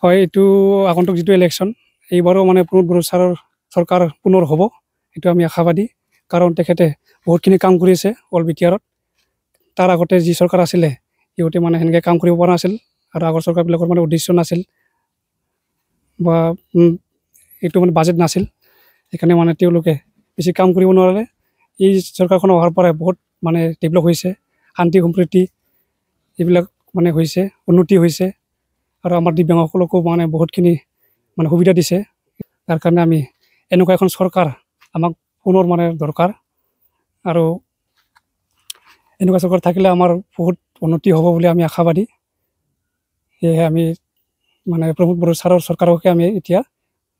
হয় এইটো আগন্তুক যিটো ইলেকশ্যন এইবাৰো মানে প্ৰমোদ বড়ো ছাৰৰ চৰকাৰ পুনৰ হ'ব, এইটো আমি আশাবাদী। কাৰণ তেখেতে বহুতখিনি কাম কৰিছে অল বি টি আৰত। তাৰ আগতে যি চৰকাৰ আছিলে সিহঁতে মানে সেনেকৈ কাম কৰিব পৰা নাছিল, আৰু আগৰ চৰকাৰবিলাকৰ মানে উদ্দেশ্য নাছিল বা এইটো মানে বাজেট নাছিল, সেইকাৰণে মানে তেওঁলোকে বেছি কাম কৰিব নোৱাৰে। এই চৰকাৰখন অহাৰ পৰাই বহুত মানে ডেভেলপ হৈছে, শান্তি সম্প্ৰীতি এইবিলাক মানে হৈছে, উন্নতি হৈছে, আৰু আমাৰ দিব্যাংগসকলকো মানে বহুতখিনি মানে সুবিধা দিছে। তাৰ কাৰণে আমি এনেকুৱা এখন চৰকাৰ আমাক পুনৰ মানে দৰকাৰ, আৰু এনেকুৱা চৰকাৰ থাকিলে আমাৰ বহুত উন্নতি হ'ব বুলি আমি আশাবাদী। সেয়েহে আমি মানে প্ৰমোদ বড়ো ছাৰৰ চৰকাৰকে আমি এতিয়া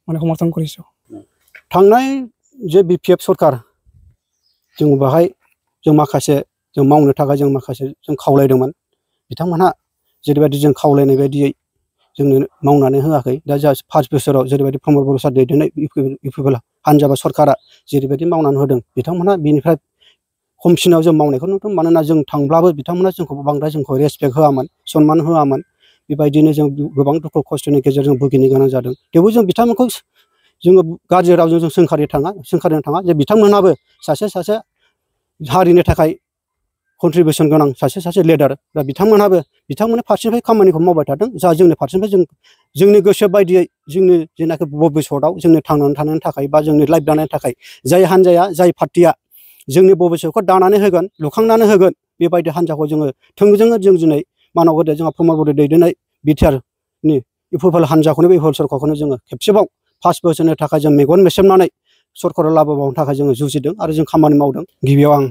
মানে সমৰ্থন কৰিছোঁ। थांनाय जे BPF सरकार जों बाहाय जों माखासे जों मावनो थाखाय जों माखासे जों खावलायदोंमोन, बिथांमोनहा जेरैबायदि जों खावलायनाय बायदियै जोंनो मावनानै होआखै। दा जा 5 बोसोराव जेरैबायदि प्रमोद बड़ो सार दैदेननाय इउपिपिएल हानजा बा सरकारा जेरैबायदि मावनानै होदों, बिथांमोनहा बिनिफ्राय खमसिनाव जों मावनायखौ नुदों। मानोना जों थांब्लाबो बिथांमोना जोंखौ बांद्राय जोंखौ रेसपेक्ट होआमोन, सनमान होआमोन। बेबायदिनो जों गोबां दुखु खस्थ'नि गेजेरजों भुगिनो गोनां जादों। थेवबो जों बिथांमोनखौ जोङो गाज्रि रावजों जों सोंखारिनो थाङा जे बिथांमोनहाबो सासे हारिनि थाखाय कन्ट्रिबिउसन गोनां सासे लिडार। दा बिथांमोननि फारसेनिफ्राय खामानिखौ मावबाय थादों। जा जोंनि फारसेनिफ्राय जोंनि गोसो बायदियै जोंनि जेनाखि भबिसतआव जोंनि थांनानै थानायनि थाखाय बा जोंनि लाइफ दानायनि थाखाय जाय हान्जाया जाय पार्टिया जोंनि भबिसतखौ दानानै होगोन, लुखांनानै होगोन, बेबायदि हान्जाखौ जोङो थोंजोङै जों दिनै मानव गोदो जोंहा प्रमोद बड़ो दैदेननाय बिटिआरनि इउपिपिएल हान्जाखौनो बे इउपिपिएल सरकारखौनो जोङो खेबसेबाव 5 बोसोरनि थाखाय जों मेगन मेसेबनानै सरकाराव लाबोबावनो थाखाय जोङो जुजिदों आरो जों खामानि मावदों। गिबियाव आं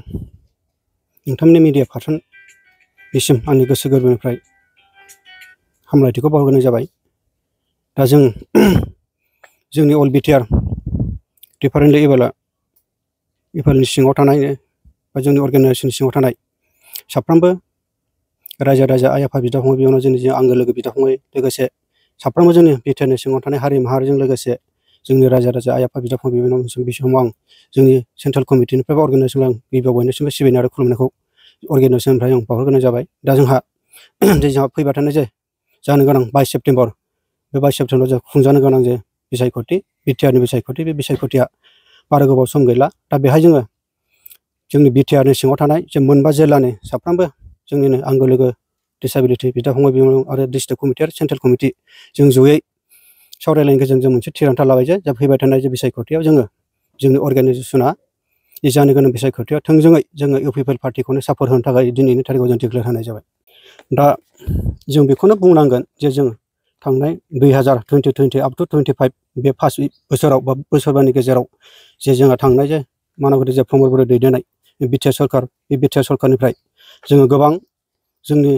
नोंथांमोननि मिडिया पार्सननिसिम आंनि गोसो गोरबोनिफ्राय हामलायथिखौ बावहरनाय जाबाय। दा जों जोंनि अल बिटिआर डिफारेन्टलि इउपिपिएलनि सिङाव थानाय बा जोंनि अर्गानाइजेसननि सिङाव थानाय साफ्रोमबो रायजो राजा आइ आफा बिदा फंबाय बेयावनो जोंनि आंगो लोगो बिदा फंबाय लोगोसे साफ्रोमबो जोंनि बिटिआरनि सिङाव थानाय हारि माहारिजों लोगोसे जोंनि रायजो राजा आइ आफा बिदा फंबाय बिनानावमोननिसिम बे समाव आं जोंनि सेन्ट्रेल कमिटिनिफ्राय बा अर्गानाइजेसन आं गिबियाव बयनिसिमबो सिबिनाय आरो खुलुमनायखौ अर्गानाइजेसननिफ्राय आं बावहरग्रोनाय जाबाय। दा जोंहा फैबाय थानाय जे जानो गोनां 22 सेप्तेम्बर, बे 22 सेप्तेम्बराव जों खुंजानो गोनां जे बिसायख'थि बिटिआरनि बिसायख'थि, बे बिसायख'थिया बारा गोबाव सम गैला। दा बेहाय जोङो जोंनि बिटिआरनि सिङाव थानाय जे मोनबा जिल्लानि साफ्रोमबो जोंनिनो आंगो लोगो डिसेबिलिटि बिदा फंबाय बिनानाव आरो डिस्ट्रिक्ट कमिटि आरो सेन्ट्रेल कमिटि जों जयै सावरायलायनायनि गेजेरजों जों मोनसे थिरांथा लाबाय जे फैबाय थानाय जे बिसायख'थियाव जोङो जोंनि अर्गानाइजेसना जानो गोनां बिसायख'थियाव थोंजोङै जोङो इउपिपिएल पार्टिखौनो सापर्ट होनो थाखाय दिनैनि थारिखआव जों डिक्लेयार होनाय जाबाय। दा जों बेखौनो बुंनांगोन जे जों थांनाय 2020 आप टु 25 बे 5 बोसोराव बा बोसोरबानि गेजेराव जे जोंहा थांनाय जे मानव गोदो जे प्रमोद बड़ो दैदेननाय बिटिआर सरकार, बे बिटिआर सरकारनिफ्राय जोङो गोबां जोंनि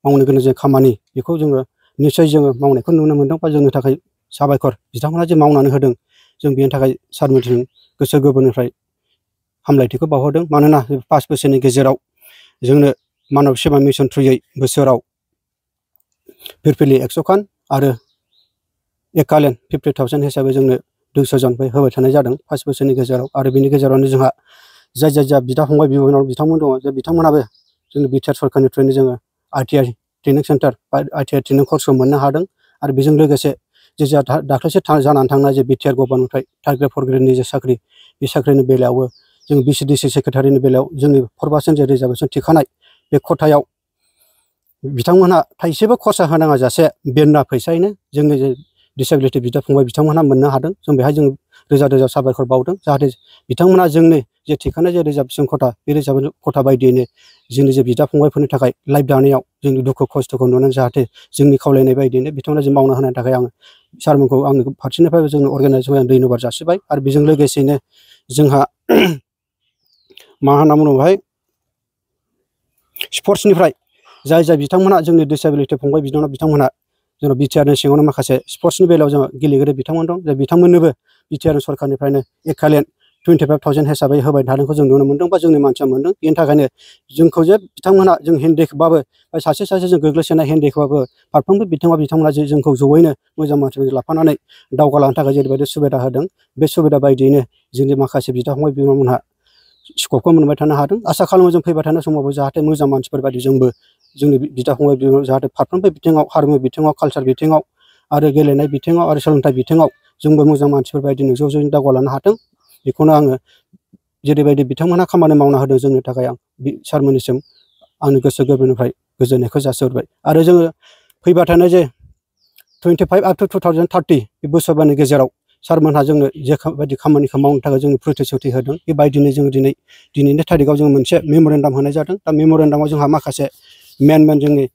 मावनो गोनां जे खामानि बेखौ जोङो निस्सय जोङो मावनायखौ नुनो मोनदों बा जोंनि थाखाय साबायखर बिथांमोना जे मावनानै होदों, जों बेनि थाखाय सारमोनथिं गोसो गोरबोनिफ्राय हामलायथिखौ बावहरदों। मानोना 5 बोसोरनि गेजेराव जोंनो मानव सेवा मिशन थ्रुयै बोसोराव फिरफिलि 100 खान आरो एकालेन्ड 50,000 हिसाबै जोंनो 200 जन होबाय थानाय जादों 5 बोसोरनि गेजेराव। आरो बिनि गेजेरावनो जोंहा जाय बिदा फंबाय बिनानाव बिथांमोन दङ, जे बिथांमोनाबो जोंनि बिटिआर सरकारनिफ्रायनो जोङो ITI ट्रेनिं सेन्टार बा ITI ट्रेनिं कर्सखौ मोननो हादों। आरो बेजों लोगोसे जे दाख्लैसो जानानै थांनाय जे बिटिआर गभर्नमेन्टनिफ्राय 3rd ग्रेड 4th ग्रेडनि जे साख्रि, बे साख्रिनि बेलायावबो जों BCDC सेक्रेटारिनि बेलायाव जोंनि 4% जे रिजार्भेसन थिखानाय बे खथायाव बिथांमोनहा थाइसेबो खरसा होनाङा जासे बिना फैसायैनो जोंनि जे डिसेबिलिटि बिदा फंबाय बिथांमोनहा मोननो हादों। जों बेहाय जों रोजा रोजा साबायखर बावदों, जाहाथे बिथांमोना जोंनि जे थिखानाय जे रिजार्भेसन खथा, बे रिजार्भेसन खथा बायदियैनो जोंनि जे बिदा फंबायफोरनि थाखाय लाइफ दानायाव जोंनि दुखु खस्थ'खौ नुनानै जाहाथे जोंनि खावलायनाय बायदियैनो बिथांमोना जों मावना होनायनि थाखाय आं सारमोनखौ आंनि फारसेनिफ्राय जोंनि अर्गानाइजेसनखौ आं धन्यबाद जासिबाय। आरो बेजों लोगोसेनो जोंहा मा होनना बुङो बेहाय स्पर्ट्सनिफ्राय जाय बिथांमोना जोंनि डिसेबिलिटि फंबाय बिनानाव बिथांमोनहा जोंनाव बिटिआरनि सिङावनो माखासे स्पर्ट्सनि बेलायाव जों गेलेगिरि बिथांमोन दं, जे बिथांमोननोबो बिटिआर सरकारनिफ्रायनो एकालेन्ड 25,000 हिसाबै होबाय थानायखौ जों नुनो मोनदों बा जोंनि मानसिया मोनदों। बेनि थाखायनो जोंखौ जे बिथांमोनहा जों हेन्डिकेपबाबो सासे जों गोग्लैसोनाय हेन्डिकेपबाबो फारफ्रोमबो बिथांमोना जे जोंखौ जयैनो मोजां मानसिफोरजों लाफानानै दावगालांनो थाखाय जेरैबायदि सुबिदा होदों, बे सुबिदा बायदियैनो जोंनि माखासे बिदा फंबाय बिनानावमोनहा स्कपखौ मोनबाय थानो हादों। आसा खालामो जों फैबाय थानाय समावबो जाहाथे मोजां मानसिफोर बायदि जोंबो जोंनि बिदा फंबाय बिनानाव जाहाथे फारफ्रोमबो बिथिङाव हारिमु बिथिङाव, कालचार बिथिङाव आरो गेलेनाय बिथिङाव आरो सोलोंथाइ बिथिङाव जोंबो मोजां मानसिफोर बायदिनो ज' ज' दावगालांनो हाथों बेखौनो आङो जेरैबायदि बिथांमोनहा खामानि मावना होदों जोंनि थाखाय आं सारमोननिसिम आंनि गोसो गोरबोनिफ्राय गोजोननायखौ जासिहरबाय आरो जोङो फैबाय थानाय जे 25 up to 2030 बे बोसोरबानि गेजेराव सारमोनहा जोंनो जेबायदि खामानिखौ मावनो थाखाय जोंनो प्रतिश्रुति होदों बेबायदिनो जोङो दिनैनि थारिखआव जोङो मोनसे मेम'रेन्डाम होनाय जादों दा मेम'रेन्डामाव जोंहा माखासे मेन जोंनि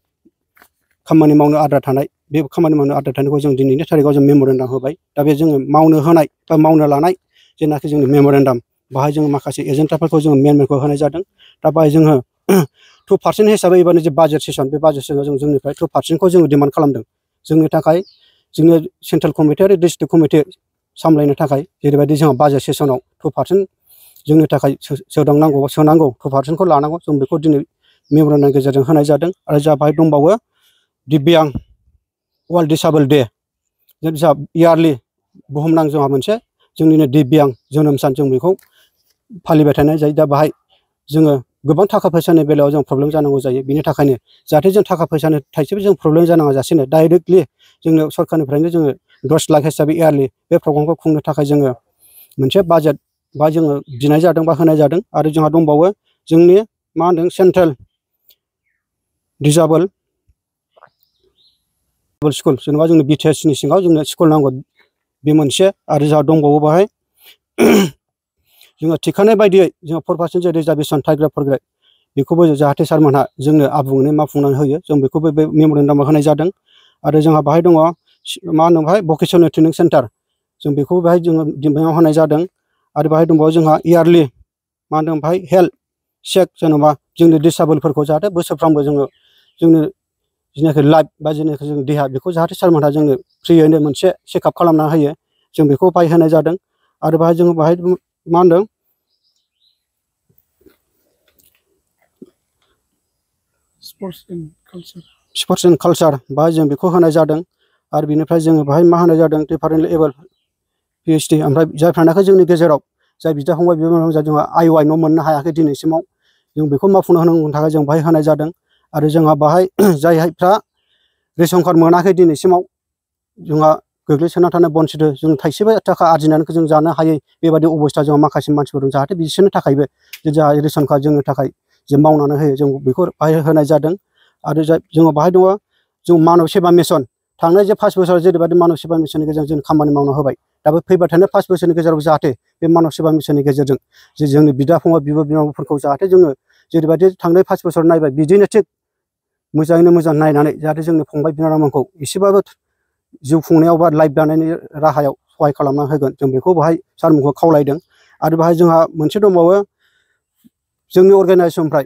खामानि मावनो आद्रा थानाय बे खामानि मावनो आद्रा थानायखौ जों दिनैनि थारिखआव जों मेम'रेन्डाम होबाय दा बे जोङो मावनो होनाय बा मावनो लानाय जेनाखि जोंनि मेम'रेन्डाम बाहाय जोङो माखासे एजेन्डाफोरखौ जोङो मेनखौ होनाय जादों दा बाहाय जोङो 2% हिसाबै एबारनि जे बाजेट सेसन बे बाजेट सेसनाव जों जोंनिफ्राय 2%खौ जोङो डिमान्ड खालामदों जोंनि थाखाय जोङो सेन्ट्रेल कमिटि आरो डिस्ट्रिक्ट कमिटि सामलायनो थाखाय जेरैबायदि जोंहा बाजेट सेसनाव 2% जोंनि थाखाय सोनांगौ 2%खौ लानांगौ जों बेखौ दिनै मेम'रेन्डामनि गेजेरजों होनाय जादों आरो जा बाहाय दंबावो दिव्यांग वर्ल्ड डिसेबल डे जोंहा इयारलि बुहुमनां जोंहा मोनसे जोंनिनो दिव्यांग जोनोम सान जों बेखौ फालिबाय थानाय जायो दा बाहाय जोङो गोबां थाखा फैसानि बेलायाव जों प्रब्लेम जानांगौ जायो बिनि थाखायनो जाहाथे जों थाखा फैसानि थाइसेबो जों प्रब्लेम जानाङा जासेनो डाइरेक्टलि जोंनो सरकारनिफ्रायनो जोङो 10 लाख हिसाबै इयारलि बे प्रग्रामखौ खुंनो थाखाय जोङो मोनसे बाजेट बा जोङो बिनाय जादों बा होनाय जादों आरो जोंहा दंबावो जोंनि मा होनदों सेन्ट्रेल डिसेबल स्कुल जेनेबा जोंनो बिटिएसनि सिङाव जोंनो स्कुल नांगौ बे मोनसे आरो जोंहा दंबावो बाहाय जोङो थिखानाय बायदियै जोङो 4% जे रिजार्भेसन टाइग्राफ फरग्रेड बेखौबो जाहाथे सारमोनहा जोंनो आबुङै मावफुंनानै होयो जों बेखौबो बे मेम'रेन्डामाव होनाय जादों आरो जोंहा बाहाय दङ मा होनो बाहाय भकेसनेल ट्रेनिं सेन्टार जों बेखौबो बाहाय जोङो दिमायाव होनाय जादों आरो बाहाय दंबावो जोंहा इयारलि मा होनदों बाहाय हेल्थ चेक जेनेबा जोंनि डिसेबोलफोरखौ जाहाथे बोसोरफ्रामबो जोंनो जेनाखि लाइफ बा जेनाखि जों देहा बेखौ जाहाथे सारमोनहा जोंनो फ्रियैनो मोनसे चेकआप खालामना होयो जों बेखौ बाहाय होनाय जादों आरो बाहाय जोङो बाहाय मा होनदों स्पर्ट्स एन्ड कालचार बाहाय जों बेखौ होनाय जादों आरो बिनिफ्राय जोङो बाहाय मा होनाय जादों डिफारेन्ट लेभेल पिएइचडि ओमफ्राय जायफ्रानाखि जोंनि गेजेराव जाय बिदा फंबाय बिनानाव जोंहा आइअआइ न' मोननो हायाखै दिनैसिमाव जों बेखौ मावफुंना होनांगौनि थाखाय जों बाहाय होनाय जादों आरो जोंहा बाहाय जायफ्रा रेशन कार्ड मोनाखै दिनैसिमाव जोंहा गोग्लैसोना थानाय बनसिथ जों थाइसेबो थाखा आरजिनानै जों जानो हायै बेबायदि अबस्था जोंहा माखासे मानसिफोर दं जाहाथे बिसोरनि थाखायबो जोंहा रेशन कार्ड जोंनि थाखाय जों मावनानै होयो जों बेखौ बाहाय होनाय जादों आरो जोङो बाहाय दङ जों मानब सेबा मिशन थांनाय जे 5 बोसोराव जेरैबायदि मानब सेबा मिशननि गेजेरजों जों खामानि मावना होबाय दा बे फैबाय थानाय 5 बोसोरनि गेजेराव जाहाथे बे मानब सेबा मिशननि गेजेरजों जे जोंनि बिदा फंबाय बिब' बिनानावफोरखौ जाहाथे जोङो जेरैबायदि थांनाय 5 बोसोर नायबाय बिदिनो थिग मोजाङैनो मोजां नायनानै जाहाथे जोंनि फंबाय बिनानावमोनखौ एसेबाबो जिउ खुंनायाव बा लाइफ दानायनि राहायाव सहाय खालामना होगोन जों बेखौ बाहाय सारमोनखौ खावलायदों आरो बाहाय जोंहा मोनसे दंबावो जोंनि अर्गानाइजेसननिफ्राय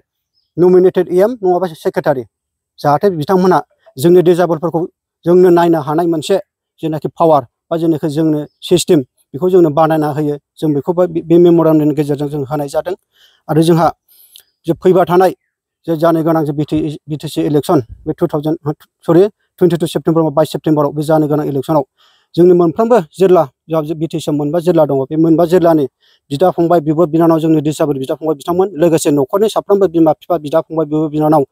नमिनेटेड एम नङाबा सेक्रेटारि जाहाथे बिथांमोना जोंनि डिसेबोलफोरखौ जोंनो नायनो हानाय मोनसे जेनाखि पावार बा जेनाखि जोंनो सिस्टेम बेखौ जोंनो बानायना होयो जों बेखौ बे मेम'रेन्डामनि गेजेरजों जों होनाय जादों आरो जोंहा जे फैबाय थानाय जे जानो गोनां जे बिटिसि इलेक्सन बे 22 सेप्तेम्बर 22 सेप्तेम्बराव बे जानो गोनां इलेक्सनाव जोंनि मोनफ्रोमबो जिल्ला जोंहा बिटिसिआव मोनबा जिल्ला दङ बे मोनबा जिल्लानि बिदा फंबाय बिब' बिनानाव जोंनि डिसेबोल बिदा फंबाय बिथांमोन लोगोसे न'खरनि साफ्रोमबो बिमा बिफा बिदा फंबाय बिब' बिनानाव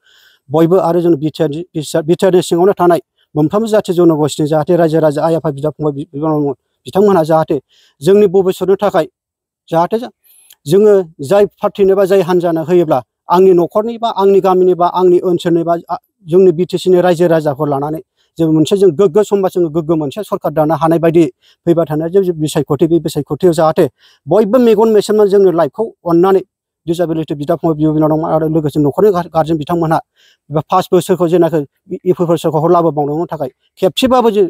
बयबो आरो जों बिटिआरनि सिङावनो थानाय मोनफ्रोमबो जाथि जन'गोष्ठीनि जाहाथे रायजो राजा आइ आफा बिदा फंबाय बिनानाव बिथांमोनहा जाहाथे जोंनि भबिसतनि थाखाय जाहाथे जोङो जाय पार्टिनो बा जाय हान्जानो होयोब्ला आंनि न'खरनि बा आंनि गामिनि बा आंनि ओनसोलनि बा जोंनि बिटिसिनि रायजो राजाखौ लानानै जों मोनसे जों गोग्गो समाज जों गोग्गो मोनसे सरकार दानो हानाय बायदि फैबाय थानाय जे बिसायख'थि बे बिसायख'थियाव जाहाथे बयबो मेगन मेसेबनानै जोंनि लाइफखौ अननानै डिसेबिलिटि बिदा फंबाय बिब' बिनानाव आरो लोगोसे न'खरनि गारजेन बिथांमोनहा 5 बोसोरखौ जेनाखि इउ पि सोरखारखौ लाबोबावनो थाखाय खेबसेबाबो जे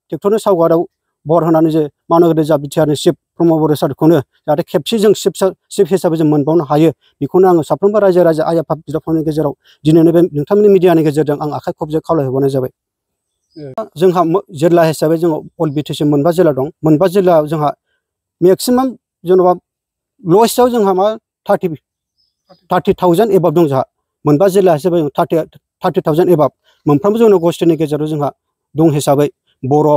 ट्रेक्टरनि सावगारियाव बर होनानै जे मावनांगौ जा बिटिआरनि चिफ प्रमद बर सारखौनो जाहाथे खेबसे जों चिफ हिसाबै जों मोनबावनो हायो बेखौनो आङो साफ्रोमबो रायजो राजा आइ आफा बिदा फंबायनि गेजेराव दिनैनो बे नोंथांमोननि मिडियानि गेजेरजों आं आखाइ खबजे खावलायहरनाय जाबाय जोंहा जिल्ला हिसाबै जोङो अल बिटिसि मोनबा जिल्ला दं मोनबा जिल्लायाव जोंहा मेक्सिमाम जेन'बा लवेस्टआव जोंहा मा 30,000 एबाब दं जोंहा मोनबा जिल्ला हिसाबै 30,000 एबाब मोनफ्रोमबो जोंनि गस्टिनि गेजेराव जोंहा दं हिसाबै बर'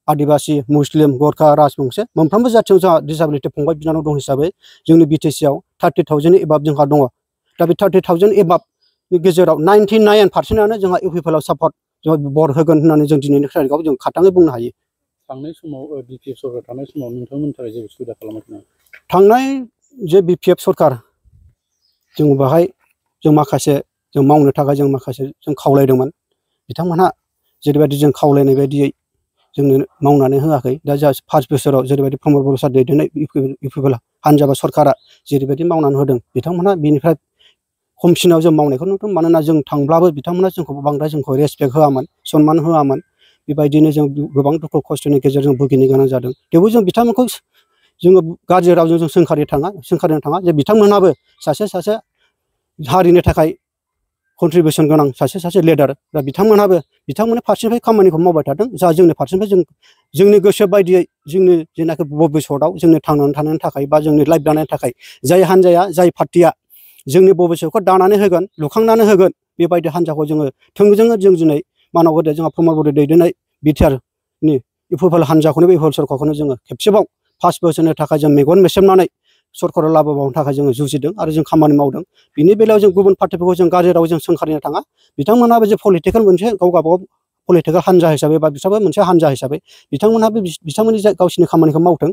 आदिबासि मुस्लिम गरखा राजबंसि मोनफ्रोमबो जाथियाव जोंहा डिसेबिलिटि फंबाय बिनानाव दं हिसाबै जोंनि बिटिसिआव 30,000 एबाब जोंहा दङ दा बे 30,000 एबाबनि गेजेराव 99% जोंहा इउ पि पि एल आव सापर्ट बर होगोन होननानै जों दिनैनि थारिखआव जों खाथाङै बुंनो हायो। थांनाय समाव बिपिएफ सरकार थानाय समाव नोंथांमोननि थाखाय जेबो सुबिदा खालामाखै नामा? थांनाय जे बिपिएफ सरकार जों बाहाय जों माखासे जों मावनो थाखाय जों माखासे जों खावलायदोंमोन। बिथांमोनहा जेरैबायदि जों खावलायनाय बायदियै जोंनो मावनानै होआखै। दा जा 5 बोसोराव जेरैबायदि प्रमद बर' सार दैदेननाय इउपिपिएल हानजा बा सरकारा जेरैबायदि मावनानै होदों बिथांमोनहा बेनिफ्राय खमसिनाव जों मावनायखौ नुदों। मानोना जों थांब्लाबो बिथांमोना जोंखौ बांद्राय जोंखौ रेसपेक्ट होआमोन, सनमान होआमोन। बेबायदिनो जों गोबां दुखु खस्थ'नि गेजेरजों भुगिनो गोनां जादों। थेवबो जों बिथांमोनखौ जोङो गाज्रि रावजों जों सोंखारिनो थाङा जे बिथांमोनहाबो सासे हारिनि थाखाय कन्ट्रिबिउसन गोनां सासे लिडार। दा बिथांमोननि फारसेनिफ्राय खामानिखौ मावबाय थादों। जा जोंनि फारसेनिफ्राय जोंनि गोसो बायदियै जोंनि जेनाखि भबिसतआव जोंनो थांनानै थानायनि थाखाय बा जोंनि लाइफ दानायनि थाखाय जाय हान्जाया जाय पार्टिया जोंनि भबिसतखौ दानानै होगोन, लुखांनानै होगोन, बेबायदि हान्जाखौ जोङो थोंजोङै जों दिनै मानब गदे जोंहा प्रमद बर' दैदेननाय बिटिआरनि इउपिपिएल हान्जाखौनो बे इउपिपिएल सरकारखौनो जोङो खेबसेबाव 5 बोसोरनि थाखाय जों मेगन मेसेबनानै सरकाराव लाबोबावनो थाखाय जोङो जुजिदों आरो जों खामानि मावदों। बिनि बेलायाव जों गुबुन पार्टिफोरखौ जों गाज्रि राव जों सोंखारिनो थाङा। बिथांमोनहाबो जे पलिटिकेल मोनसे गावगाबागाव पलिटिकेल हान्जा हिसाबै बा बिस्राबो मोनसे हान्जा हिसाबै बिथांमोनहाबो बिथांमोननि गावसिनि खामानिखौ मावथों।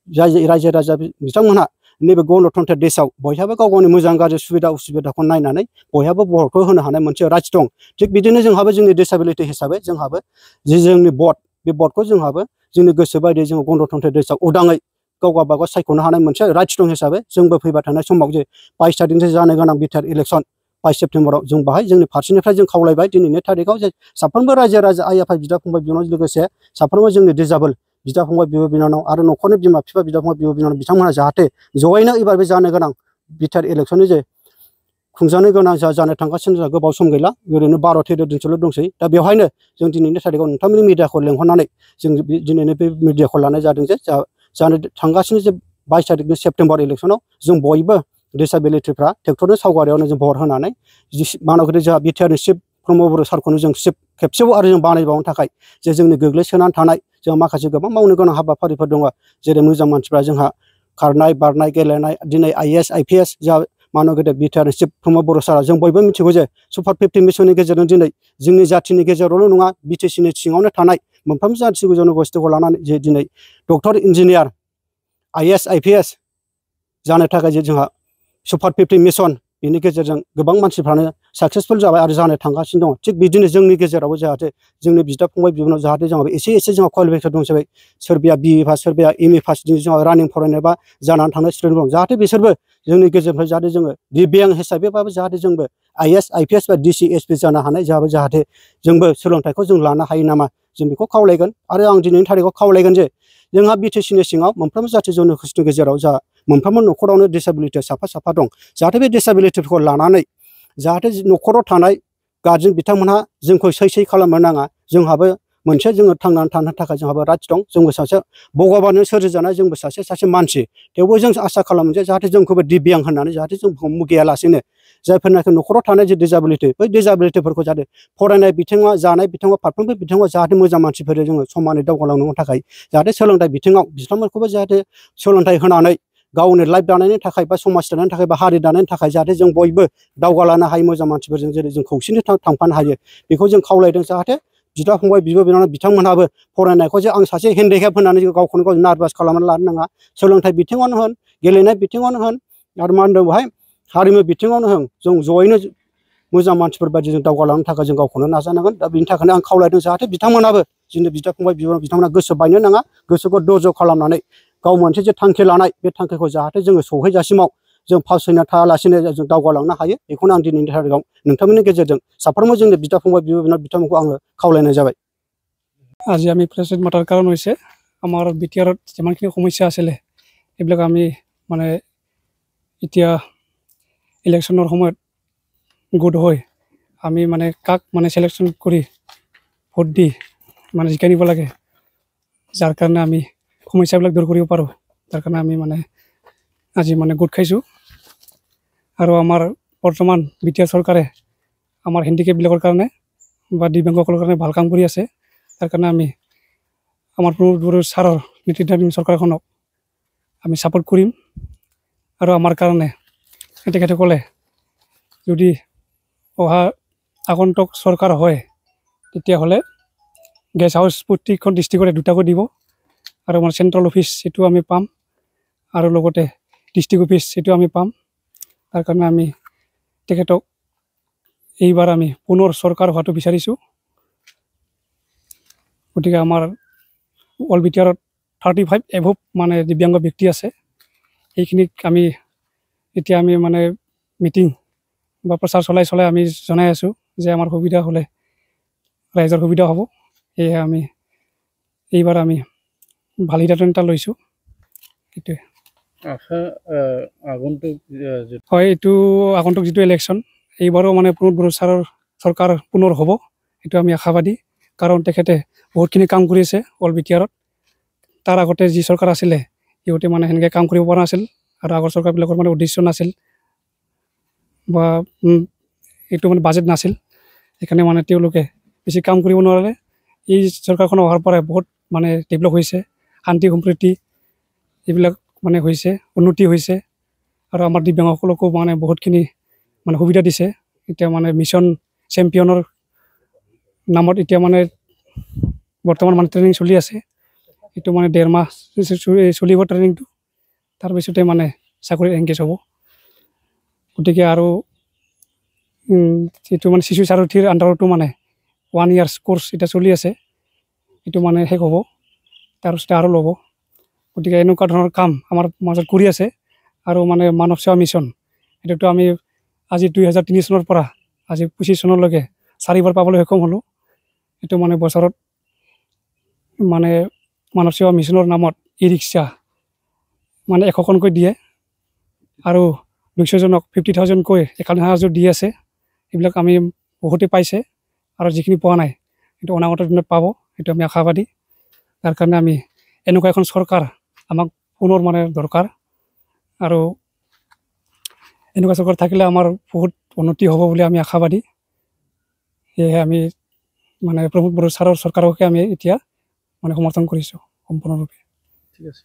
जाय रायजो राजा बिथांमोनहा नैबे गणतन्त्र देशआव बयहाबो गाव गावनि मोजां गाज्रि सुबिदा उसुबिदाखौ नायनानै बयहाबो भटखौ होनो हानाय मोनसे राइट्स दं। थिग बिदिनो जोंहाबो जोंनि डिसेबिलिटि हिसाबै जोंहाबो जे जोंनि भट, बे भटखौ जोंहाबो जोंनि गोसो बायदियै जोङो गणतन्त्र देशआव उदाङै गाव गावबागाव सायख'नो हानाय मोनसे राइट्स दं हिसाबै जोंबो फैबाय थानाय समाव जे 22 तारिखनिफ्राय जानो गोनां बिटिआर इलेक्सन 22 सेप्तेम्बराव जों बाहाय जोंनि फारसेनिफ्राय जों खावलायबाय दिनैनि थारिखआव जे साफ्रोमबो रायजो राजा आइ आफा बिदा फंबाय बिनानाव लोगोसे साफ्रोमबो जोंनि डिसेबोल बिदा फंबाय बिब' बिनानाव आरो न'खरनि बिमा बिफा बिदा फंबाय बिब' बिनानाव बिथांमोनहा जाहाथे जयैनो एबार बे जानो गोनां बिटिआर इलेक्सननि जे खुंजानो गोनां जानो थांगासिनो जोंहा गोबाव सम गैला, ओरैनो 12-13 दिनसोल' दंसै। दा बेवहायनो जों दिनैनि थारिखआव नोंथांमोननि मिडियाखौ लेंहरनानै जों दिनैनि बे मिडियाखौ लानाय जादों जे जानो थांगासिनो जे 22 तारिखनि सेप्तेम्बर इलेक्सनाव जों बयबो डिसेबिलिटिफ्रा ट्रेक्टरनि सावगारियावनो जों भट होनानै मानगदे जोंहा बिटिआरनि चिफ प्रमद बर' सारखौनो जों खेबसेबाव आरो जों बानायबावनो थाखाय जे जोंनि गोग्लैसोनानै थानाय जोंहा माखासे गोबां मावनो गोनां हाबाफारिफोर दङ। जेरै मोजां मानसिफ्रा जोंहा खारनाय बारनाय गेलेनाय दिनै IAS IPS जा मानगदे बिटिआरनि चिफ प्रमद बर' सारा जों बयबो मिथिगौ जे सुपार 50 मिसननि गेजेरजों दिनै जोंनि जाथिनि गेजेरावल' नङा बिटिसिनि सिङावनो थानाय मोनफ्रोम जाथि जनगोष्ठीखौ लानानै जे दिनै डक्टर इन्जिनियार IAS IPS जानो थाखाय जे जोंहा सुपार 50 मिसन बेनि गेजेरजों गोबां मानसिफ्रानो साक्सेसफुल जाबाय आरो जानो थांगासिनो दङ। थिग बिदिनो जोंनि गेजेरावबो जाहाथे जोंनि बिदा फंबाय बिनानाव जाहाथे जोंहा एसे जोंहा क्वालिफिकेसन दंसै, सोरबाया BE पास सोरबाया ME पास जोंहा रानिं फरायनाय बा जानानै थानाय स्टुडेन्ट दं। जाहाथे बिसोरबो जोंनि गेजेरनिफ्राय जाहाथे जोङो दिव्यां हिसाबैबाबो जाहाथे जोंबो IAS IPS बा DC SP जानो हानाय जाहाथे जोंबो सोलोंथाइखौ जों लानो हायो नामा, जों बेखौ खावलायगोन। आरो आं दिनैनि थारिखआव खावलायगोन जे जोंहा बिटिसिनि सिङाव मोनफ्रोमबो जाथि जनगोष्ठीनि गेजेराव जा मोनफ्रोमबो न'खरावनो डिसेबिलिटि साफा दं। जाहाथे बे डिसेबिलिटिफोरखौ लानानै जाहाथे न'खराव थानाय गार्जेन बिथांमोनहा जोंखौ सै खालामनो नाङा। जोंहाबो मोनसे जोङो थांनानै थानो थाखाय जोंहाबो राइट्स दं। जोंबो सासे भगबानजों सोरजिजानाय जोंबो सासे मानसि। थेवबो जों आसा खालामो जे जाहाथे जोंखौबो दिव्यां होननानै जाहाथे जोंखौ मुगैयालासेनो जायफोरनाखि न'खराव थानाय जे डिसेबिलिटि बै डिसेबिलिटिफोरखौ जाहाथे फरायनाय बिथिङाव जानाय बिथिङाव फारफ्रोमबो बिथिङाव जाहाथे मोजां मानसिफोर जोङो समानै दावगालांनो थाखाय जाहाथे सोलोंथाइ बिथिङाव बिथांमोनखौबो जाहाथे सोलोंथाइ होनानै गावनि लाइफ दानायनि थाखाय बा समाज दानायनि थाखाय बा हारि दानायनि थाखाय जाहाथे जों बयबो दावगालांनो हायो मोजां मानसिफोरजों जेरै जों खौसेथि थांफानो हायो बेखौ जों खावलायदों। जाहाथे बिदा फंबाय बिब' बिनानाव बिथांमोनहाबो फरायनायखौ जे आं सासे हेन्डिकेप होननानै गावखौनो गाव नार्भास खालामनानै लानो नाङा। सोलोंथाइ बिथिङावनो होन, गेलेनाय बिथिङावनो होन, आरो मा होनदों बेवहाय हारिमु बिथिङावनो होन, जों जयैनो मोजां मानसिफोर बायदि जों दावगालांनो थाखाय जों गावखौनो नाजानांगोन। दा बिनि थाखायनो आं खावलायदों जाहाथे बिथांमोनाबो जोंनि बिदा फंबाय बिथांमोना गोसो बायनो नाङा, गोसोखौ दज' खालामनानै गाव मोनसे जे थांखि लानाय बे थांखिखौ जाहाथे जोङो सहैजासिमाव जों फावसायना थायालासिनो जों दावगालांनो हायो। बेखौनो आं दिनैनि थारिखआव नोंथांमोननि गेजेरजों साफ्रोमबो जोंनि बिदा फंबाय बिब' बिनानाव बिथांमोनखौ आङो खावलायनाय जाबाय। আজি আমি প্ৰেছত মাতাৰ কাৰণ হৈছে আমাৰ বিটিআৰত যিমানখিনি সমস্যা আছিলে এইবিলাক আমি মানে এতিয়া ইলেকশ্যনৰ সময়ত গোট হৈ আমি মানে কাক মানে চিলেকশ্যন কৰি ভোট দি মানে জিকাই নিব লাগে, যাৰ কাৰণে আমি সমস্যাবিলাক দূৰ কৰিব পাৰোঁ, তাৰ কাৰণে আমি মানে আজি মানে গোট খাইছোঁ। আৰু আমাৰ বৰ্তমান বিটিআৰ চৰকাৰে আমাৰ হেণ্ডিকেপবিলাকৰ কাৰণে বা দিব্যাংগসকলৰ কাৰণে ভাল কাম কৰি আছে। তাৰ কাৰণে আমি আমাৰ প্ৰমোদ বড়ো ছাৰৰ নেতৃত্বাধীন চৰকাৰখনক আমি ছাপোৰ্ট কৰিম। আৰু আমাৰ কাৰণে তেখেতসকলে যদি অহা আগন্তুক চৰকাৰ হয় তেতিয়াহ'লে গেষ্ট হাউচ প্ৰত্যেকখন ডিষ্ট্ৰিক্টতে দুটাকৈ দিব আৰু আমাৰ চেণ্ট্ৰেল অফিচ সেইটো আমি পাম আৰু লগতে ডিষ্ট্ৰিক্ট অফিচ সেইটো আমি পাম। তাৰ কাৰণে আমি তেখেতক এইবাৰ আমি পুনৰ চৰকাৰ হোৱাটো বিচাৰিছোঁ। গতিকে আমাৰ অল বি টি আৰত 35 এভভ মানে দিব্যাংগ ব্যক্তি আছে। এইখিনিক আমি এতিয়া আমি মানে মিটিং বা প্ৰচাৰ চলাই আমি জনাই আছোঁ যে আমাৰ সুবিধা হ'লে ৰাইজৰ সুবিধা হ'ব। সেয়েহে আমি এইবাৰ আমি ভাল সিদ্ধান্ত এটা লৈছোঁ। সেইটোৱে হয়, এইটো আগন্তুক যিটো ইলেকশ্যন এইবাৰো মানে প্ৰণৱ বড়ো ছাৰৰ চৰকাৰ পুনৰ হ'ব, এইটো আমি আশাবাদী। কাৰণ তেখেতে বহুতখিনি কাম কৰি আছে অল বি টি আৰত। তাৰ আগতে যি চৰকাৰ আছিলে সিহঁতে মানে সেনেকৈ কাম কৰিব পৰা নাছিল আৰু আগৰ চৰকাৰবিলাকৰ মানে উদ্দেশ্য নাছিল বা এইটো মানে বাজেট নাছিল। সেইকাৰণে মানে তেওঁলোকে বেছি কাম কৰিব নোৱাৰে। এই চৰকাৰখন অহাৰ পৰাই বহুত মানে ডেভেলপ হৈছে, শান্তি সম্প্ৰীতি এইবিলাক মানে হৈছে, উন্নতি হৈছে আৰু আমাৰ দিব্যাংগসকলকো মানে বহুতখিনি মানে সুবিধা দিছে। এতিয়া মানে মিছন চেম্পিয়নৰ নামত এতিয়া মানে বৰ্তমান মানে ট্ৰেইনিং চলি আছে। এইটো মানে 1.5 মাহ চলিব ট্ৰেইনিংটো, তাৰপিছতে মানে চাকৰিত এংগেজ হ'ব। গতিকে আৰু যিটো মানে শিশু সাৰথীৰ আণ্ডাৰতো মানে 1 ইয়াৰ্ছ কোৰ্চ এতিয়া চলি আছে, এইটো মানে শেষ হ'ব, তাৰপিছতে আৰু ল'ব। গতিকে এনেকুৱা ধৰণৰ কাম আমাৰ মাজত কৰি আছে। আৰু মানে মানৱ সেৱা মিছন এইটোতো আমি আজি 2003 চনৰ পৰা আজি 25 চনলৈকে 4বাৰ পাবলৈ সক্ষম হ'লোঁ। এইটো মানে বছৰত মানে মানৱ সেৱা মিছনৰ নামত ই ৰিক্সা মানে 100খনকৈ দিয়ে আৰু 200জনক 50,000কৈ 51,000 দি আছে। এইবিলাক আমি বহুতে পাইছে আৰু যিখিনি পোৱা নাই এইটো অনাগত দিনত পাব, এইটো আমি আশাবাদী। তাৰ কাৰণে আমি এনেকুৱা এখন চৰকাৰ আমাক পুনৰ মানে দৰকাৰ আৰু এনেকুৱা চৰকাৰ থাকিলে আমাৰ বহুত উন্নতি হ'ব বুলি আমি আশাবাদী। সেয়েহে আমি মানে প্ৰণৱ বড়ো ছাৰৰ চৰকাৰকে আমি এতিয়া মানে সমৰ্থন কৰিছোঁ সম্পূৰ্ণৰূপে। ঠিক আছে।